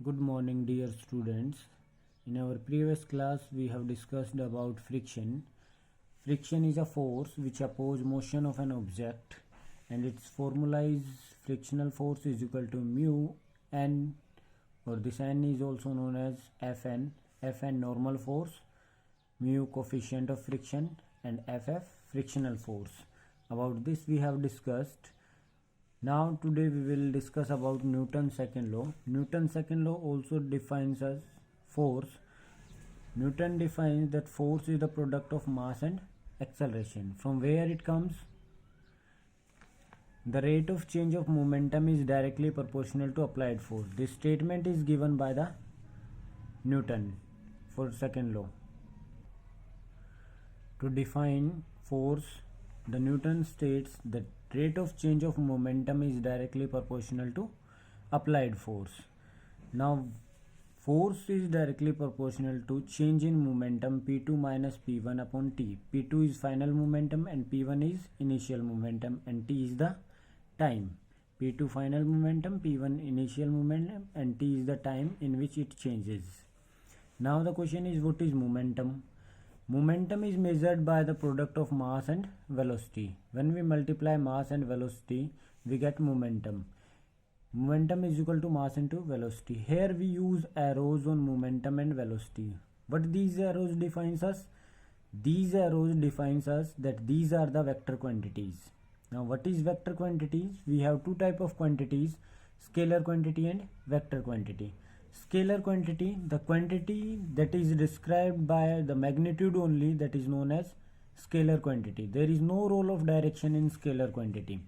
Good morning, dear students. In our previous class, we have discussed about friction. Friction is a force which opposes motion of an object, and its formula is frictional force is equal to mu n, or this n is also known as Fn. Fn normal force, mu coefficient of friction, and Ff frictional force. About this we have discussed. Now today we will discuss about Newton's second law. Newton's second law also defines as force. Newton defines that force is the product of mass and acceleration. From where it comes? The rate of change of momentum is directly proportional to applied force. This statement is given by the Newton for second law. To define force, the Newton states that rate of change of momentum is directly proportional to applied force. Now force is directly proportional to change in momentum P2 minus P1 upon T. P2 is final momentum and P1 is initial momentum, and T is the time. P2 final momentum, P1 initial momentum, and T is the time in which it changes. Now the question is, what is momentum? Momentum is measured by the product of mass and velocity. When we multiply mass and velocity, we get momentum. Momentum is equal to mass into velocity. Here we use arrows on momentum and velocity. What these arrows defines us? These arrows defines us that these are the vector quantities. Now what is vector quantities? We have two type of quantities, scalar quantity and vector quantity. Scalar quantity, the quantity that is described by the magnitude only, that is known as scalar quantity. There is no role of direction in scalar quantity.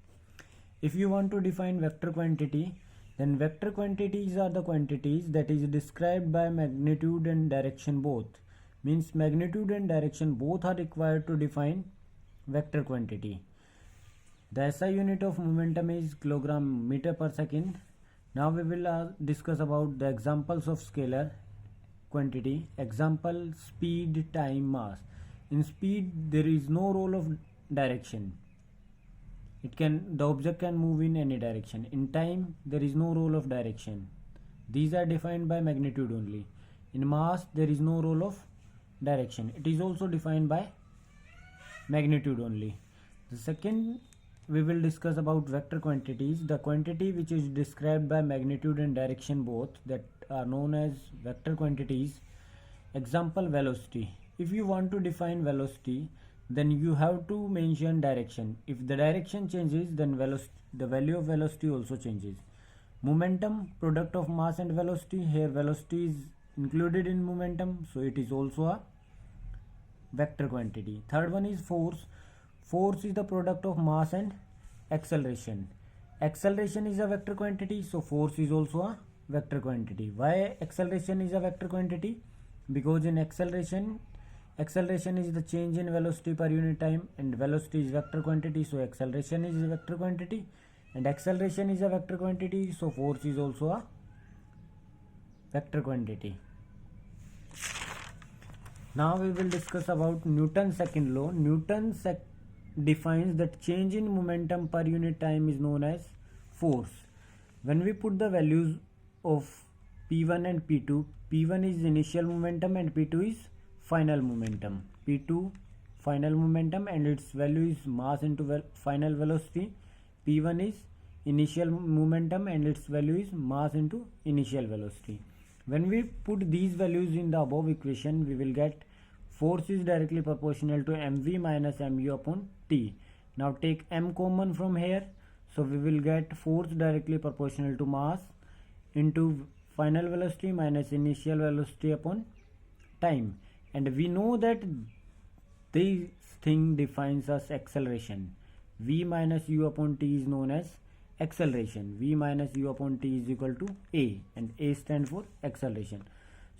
If you want to define vector quantity, then vector quantities are the quantities that is described by magnitude and direction both. Means magnitude and direction both are required to define vector quantity. The SI unit of momentum is kilogram meter per second. Now we will discuss about the examples of scalar quantity. Example: speed, time, mass. In speed there is no role of direction. The object can move in any direction. In time there is no role of direction. These are defined by magnitude only. In mass there is no role of direction. It is also defined by magnitude only. The second, we will discuss about vector quantities, the quantity which is described by magnitude and direction both, that are known as vector quantities. Example: velocity. If you want to define velocity, then you have to mention direction. If the direction changes, then the value of velocity also changes. Momentum, product of mass and velocity. Here velocity is included in momentum, so it is also a vector quantity. Third one is force. Force is the product of mass and acceleration. Acceleration is a vector quantity, so force is also a vector quantity. Why acceleration is a vector quantity? Because in acceleration is the change in velocity per unit time, and velocity is vector quantity, so acceleration is a vector quantity, and acceleration is a vector quantity, so force is also a vector quantity. Now we will discuss about Newton's second law. Newton defines that change in momentum per unit time is known as force. When we put the values of P1 and P2, P1 is initial momentum and P2 is final momentum. P2 final momentum and its value is mass into final velocity. P1 is initial momentum and its value is mass into initial velocity. When we put these values in the above equation, we will get force is directly proportional to mv minus mu upon t. Now take m common from here, so we will get force directly proportional to mass into final velocity minus initial velocity upon time. And we know that this thing defines as acceleration. V minus u upon t is known as acceleration. V minus u upon t is equal to a, and a stands for acceleration.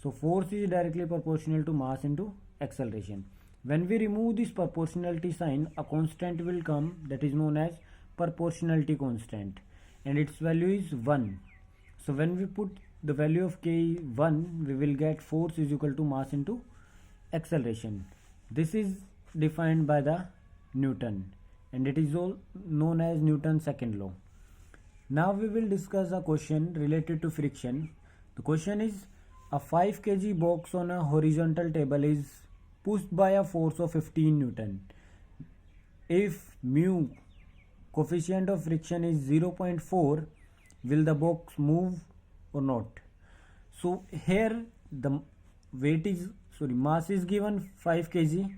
So force is directly proportional to mass into acceleration. When we remove this proportionality sign, a constant will come that is known as proportionality constant, and its value is 1. So when we put the value of k 1, we will get force is equal to mass into acceleration. This is defined by the Newton, and it is all known as Newton's second law. Now we will discuss a question related to friction. The question is, a 5 kg box on a horizontal table is pushed by a force of 15 Newton. If mu coefficient of friction is 0.4, will the box move or not? So here the mass is given 5 kg,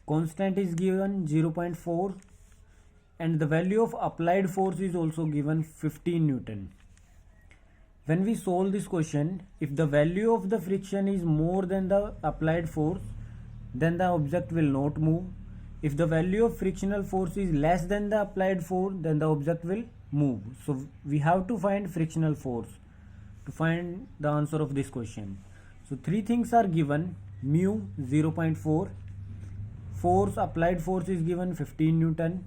constant is given 0.4, and the value of applied force is also given 15 Newton. When we solve this question, if the value of the friction is more than the applied force, then the object will not move. If the value of frictional force is less than the applied force, then the object will move. So we have to find frictional force to find the answer of this question. So three things are given: mu 0.4, force, applied force is given 15 Newton,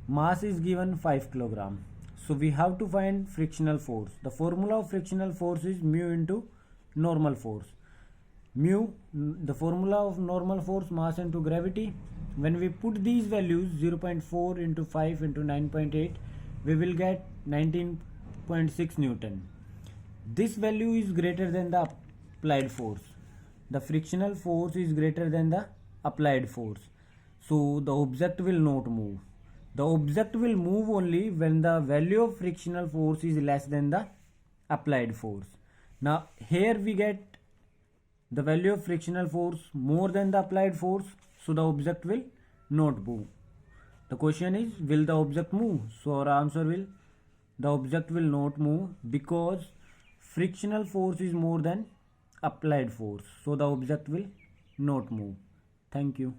mass is given 5 kilogram. So we have to find frictional force. The formula of frictional force is mu into normal force. Mu, the formula of normal force, mass into gravity. When we put these values 0.4 into 5 into 9.8, we will get 19.6 Newton. This value is greater than the applied force. The frictional force is greater than the applied force. So the object will not move. The object will move only when the value of frictional force is less than the applied force. Now here we get the value of frictional force more than the applied force, so the object will not move. The question is, will the object move? So our answer will, the object will not move because frictional force is more than applied force. So the object will not move. Thank you.